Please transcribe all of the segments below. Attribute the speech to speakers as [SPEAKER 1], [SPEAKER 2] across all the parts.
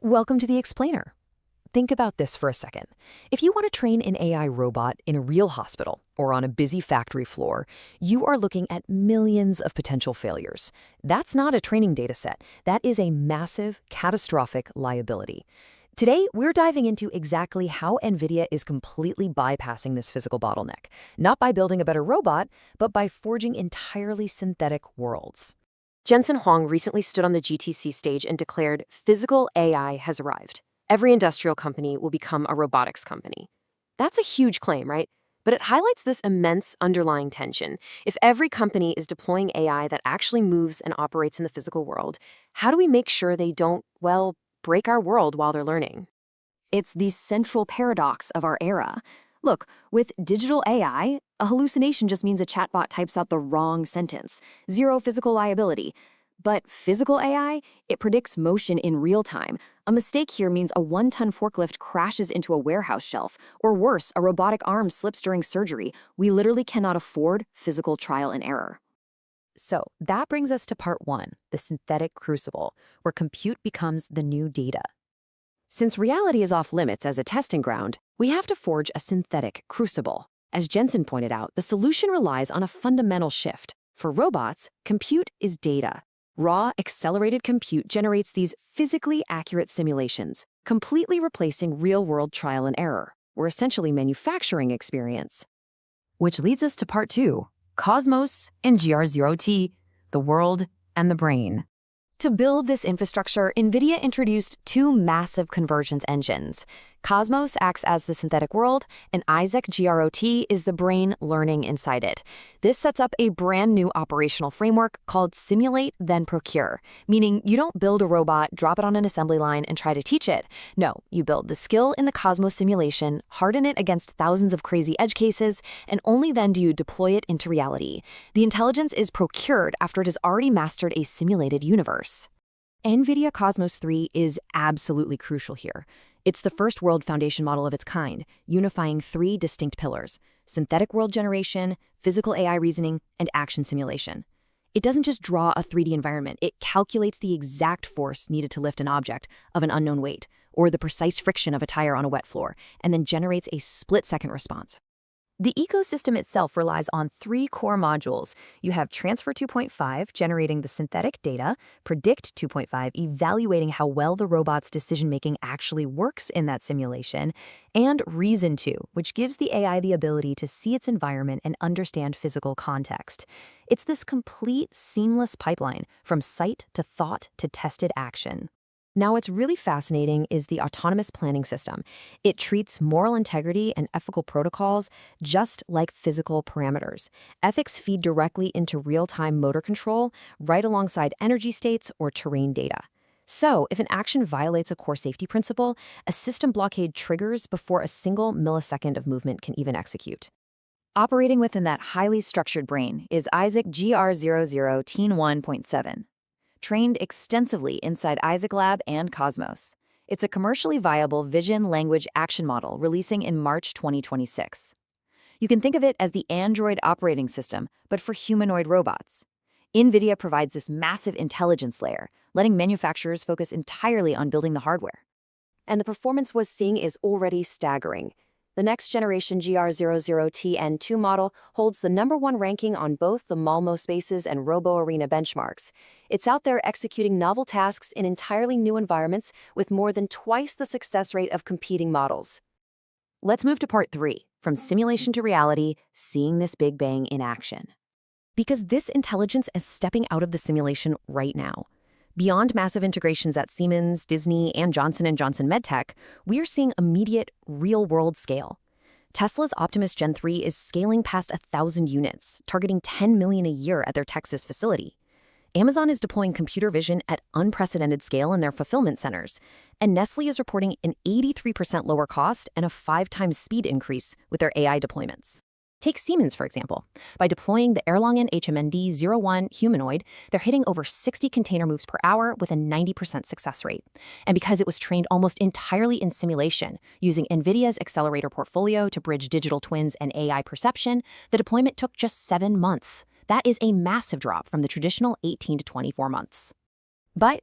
[SPEAKER 1] Welcome to the Explainer. Think about this for a second. If you want to train an AI robot in a real hospital or on a busy factory floor, you are looking at millions of potential failures. That's not a training data set. That is a massive, catastrophic liability. Today, we're diving into exactly how NVIDIA is completely bypassing this physical bottleneck, not by building a better robot, but by forging entirely synthetic worlds. Jensen Huang recently stood on the GTC stage and declared, "Physical AI has arrived. Every industrial company will become a robotics company." That's a huge claim, right? But it highlights this immense underlying tension. If every company is deploying AI that actually moves and operates in the physical world, how do we make sure they don't, break our world while they're learning? It's the central paradox of our era. Look, with digital AI, a hallucination just means a chatbot types out the wrong sentence. Zero physical liability. But physical AI, it predicts motion in real time. A mistake here means a 1-ton forklift crashes into a warehouse shelf, or worse, a robotic arm slips during surgery. We literally cannot afford physical trial and error. So that brings us to part 1, the synthetic crucible, where compute becomes the new data. Since reality is off limits as a testing ground, we have to forge a synthetic crucible. As Jensen pointed out, the solution relies on a fundamental shift. For robots, compute is data. Raw, accelerated compute generates these physically accurate simulations, completely replacing real-world trial and error. We're essentially manufacturing experience. Which leads us to part 2, Cosmos and GR00T, the world and the brain. To build this infrastructure, NVIDIA introduced 2 massive convergence engines. Cosmos acts as the synthetic world, and Isaac GR00T is the brain learning inside it. This sets up a brand new operational framework called Simulate-then-Procure, meaning you don't build a robot, drop it on an assembly line, and try to teach it. No, you build the skill in the Cosmos simulation, harden it against thousands of crazy edge cases, and only then do you deploy it into reality. The intelligence is procured after it has already mastered a simulated universe. NVIDIA Cosmos 3 is absolutely crucial here. It's the first world foundation model of its kind, unifying 3 distinct pillars: synthetic world generation, physical AI reasoning, and action simulation. It doesn't just draw a 3D environment, it calculates the exact force needed to lift an object of an unknown weight, or the precise friction of a tire on a wet floor, and then generates a split-second response. The ecosystem itself relies on 3 core modules. You have Transfer 2.5, generating the synthetic data, Predict 2.5, evaluating how well the robot's decision-making actually works in that simulation, and Reason 2, which gives the AI the ability to see its environment and understand physical context. It's this complete, seamless pipeline, from sight to thought to tested action. Now, what's really fascinating is the autonomous planning system. It treats moral integrity and ethical protocols just like physical parameters. Ethics feed directly into real-time motor control, right alongside energy states or terrain data. So, if an action violates a core safety principle, a system blockade triggers before a single millisecond of movement can even execute. Operating within that highly structured brain is Isaac GR00T N1.7. Trained extensively inside Isaac Lab and Cosmos. It's a commercially viable vision language action model releasing in March 2026. You can think of it as the Android operating system, but for humanoid robots. NVIDIA provides this massive intelligence layer, letting manufacturers focus entirely on building the hardware. And the performance we're seeing is already staggering. The next generation GR00T N2 model holds the #1 ranking on both the Malmo Spaces and Robo Arena benchmarks. It's out there executing novel tasks in entirely new environments with more than twice the success rate of competing models. Let's move to part 3, from simulation to reality, seeing this Big Bang in action. Because this intelligence is stepping out of the simulation right now. Beyond massive integrations at Siemens, Disney, and Johnson & Johnson MedTech, we're seeing immediate, real-world scale. Tesla's Optimus Gen 3 is scaling past 1,000 units, targeting 10 million a year at their Texas facility. Amazon is deploying computer vision at unprecedented scale in their fulfillment centers, and Nestlé is reporting an 83% lower cost and a 5-times speed increase with their AI deployments. Take Siemens, for example. By deploying the Erlangen HMND01 humanoid, they're hitting over 60 container moves per hour with a 90% success rate. And because it was trained almost entirely in simulation, using NVIDIA's accelerator portfolio to bridge digital twins and AI perception, the deployment took just 7 months. That is a massive drop from the traditional 18 to 24 months. But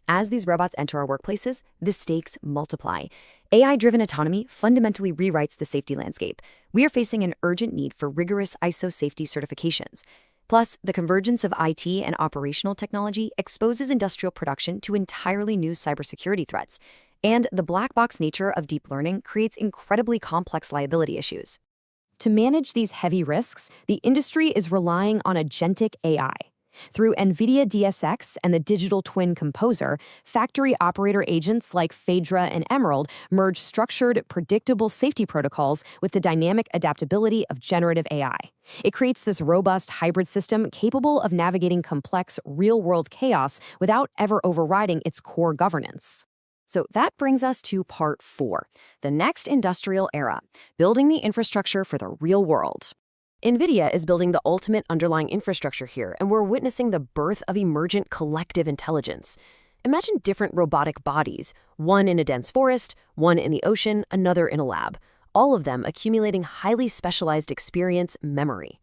[SPEAKER 1] As these robots enter our workplaces, the stakes multiply. AI-driven autonomy fundamentally rewrites the safety landscape. We are facing an urgent need for rigorous ISO safety certifications. Plus, the convergence of IT and operational technology exposes industrial production to entirely new cybersecurity threats. And the black box nature of deep learning creates incredibly complex liability issues. To manage these heavy risks, the industry is relying on agentic AI. Through NVIDIA DSX and the digital twin composer, factory operator agents like Phaedra and Emerald merge structured, predictable safety protocols with the dynamic adaptability of generative AI. It creates this robust hybrid system capable of navigating complex, real-world chaos without ever overriding its core governance. So that brings us to part 4, the next industrial era, building the infrastructure for the real world. NVIDIA is building the ultimate underlying infrastructure here, and we're witnessing the birth of emergent collective intelligence. Imagine different robotic bodies, one in a dense forest, one in the ocean, another in a lab, all of them accumulating highly specialized experience memory.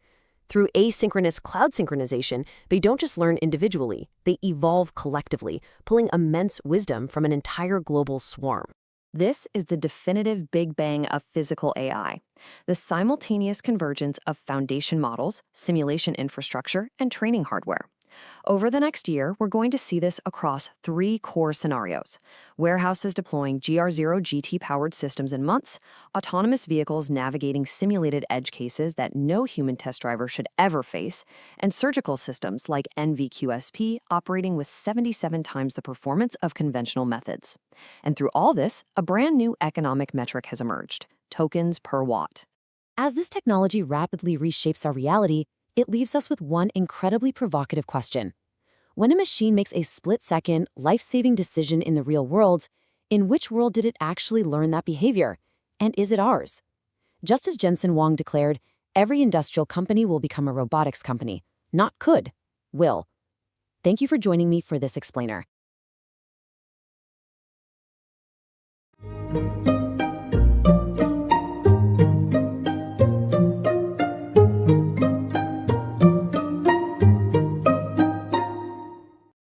[SPEAKER 1] Through asynchronous cloud synchronization, they don't just learn individually, they evolve collectively, pulling immense wisdom from an entire global swarm. This is the definitive Big Bang of physical AI, the simultaneous convergence of foundation models, simulation infrastructure, and training hardware. Over the next year, we're going to see this across 3 core scenarios: warehouses deploying GR00T powered systems in months, autonomous vehicles navigating simulated edge cases that no human test driver should ever face, and surgical systems like NVQSP operating with 77 times the performance of conventional methods. And through all this, a brand new economic metric has emerged: tokens per watt. As this technology rapidly reshapes our reality, it leaves us with one incredibly provocative question. When a machine makes a split-second, life-saving decision in the real world, in which world did it actually learn that behavior? And is it ours? Just as Jensen Huang declared, every industrial company will become a robotics company. Not could, will. Thank you for joining me for this explainer.